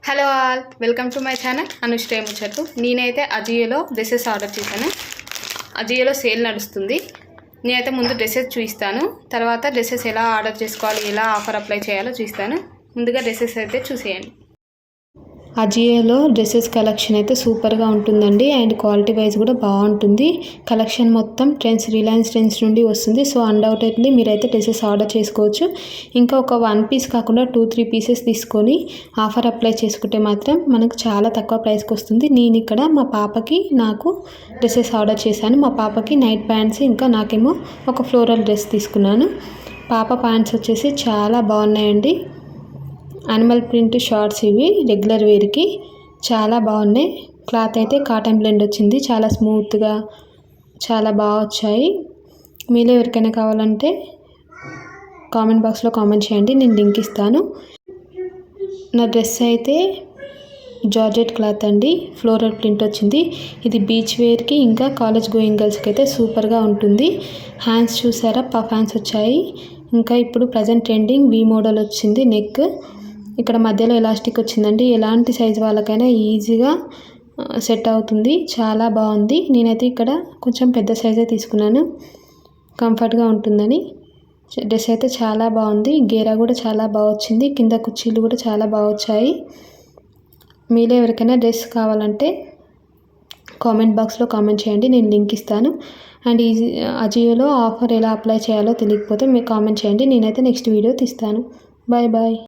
Hello all, welcome to my channel Anusri ముచ్చట్లు. నేనైతే అజియోలో dresses order చేశాను. అజియోలో సేల్ నడుస్తుంది. నేనైతే ముందు డ్రెస్సెస్ చూపిస్తాను, తర్వాత డ్రెస్సెస్ ఎలా ఆర్డర్ చేసుకోవాలి, ఎలా ఆఫర్ అప్లై చేయాలో చూస్తాను. ముందుగా డ్రెస్సెస్ అయితే చూసేయండి. అజియోలో డ్రెస్సెస్ కలెక్షన్ అయితే సూపర్గా ఉంటుందండి. అండ్ క్వాలిటీ వైజ్ కూడా బాగుంటుంది. కలెక్షన్ మొత్తం రిలయన్స్ ట్రెండ్స్ నుండి వస్తుంది. సో అన్డౌటెడ్లీ మీరైతే డ్రెస్సెస్ ఆర్డర్ చేసుకోవచ్చు. ఇంకా ఒక 1 పీస్ కాకుండా 2-3 పీసెస్ తీసుకొని ఆఫర్ అప్లై చేసుకుంటే మాత్రం మనకు చాలా తక్కువ ప్రైస్కి వస్తుంది. నేను ఇక్కడ మా పాపకి నాకు డ్రెస్సెస్ ఆర్డర్ చేశాను. మా పాపకి నైట్ ప్యాంట్స్, ఇంకా నాకేమో ఒక ఫ్లోరల్ డ్రెస్ తీసుకున్నాను. పాప ప్యాంట్స్ వచ్చేసి చాలా బాగున్నాయండి. యానిమల్ ప్రింట్ షార్ట్స్, ఇవి రెగ్యులర్ వేర్కి చాలా బాగున్నాయి. క్లాత్ అయితే కాటన్ బ్లెండ్ వచ్చింది. చాలా స్మూత్గా చాలా బాగా వచ్చాయి. మీలో ఎవరికైనా కావాలంటే కామెంట్ బాక్స్లో కామెంట్ చేయండి, నేను లింక్ ఇస్తాను. నా డ్రెస్ అయితే జార్జెట్ క్లాత్ అండి, ఫ్లోరల్ ప్రింట్ వచ్చింది. ఇది బీచ్ వేర్కి ఇంకా కాలేజ్ గోయింగ్ గర్ల్స్కి అయితే సూపర్గా ఉంటుంది. హ్యాండ్స్ చూసారా, పఫ్ హ్యాండ్స్ వచ్చాయి. ఇంకా ఇప్పుడు ప్రజెంట్ ట్రెండింగ్ వీ మోడల్ వచ్చింది. నెక్ ఇక్కడ మధ్యలో ఎలాస్టిక్ వచ్చిందండి. ఎలాంటి సైజు వాళ్ళకైనా ఈజీగా సెట్ అవుతుంది. చాలా బాగుంది. నేనైతే ఇక్కడ కొంచెం పెద్ద సైజే తీసుకున్నాను, కంఫర్ట్గా ఉంటుందని. డ్రెస్ అయితే చాలా బాగుంది. గేరా కూడా చాలా బాగా వచ్చింది. కింద కుర్చీలు కూడా చాలా బాగా వచ్చాయి. మీలో ఎవరికైనా డ్రెస్ కావాలంటే కామెంట్ బాక్స్లో కామెంట్ చేయండి, నేను లింక్ ఇస్తాను. అండ్ అజియోలో ఆఫర్ ఎలా అప్లై చేయాలో తెలియకపోతే మీరు కామెంట్ చేయండి. నేనైతే నెక్స్ట్ వీడియో తీస్తాను. Bye bye.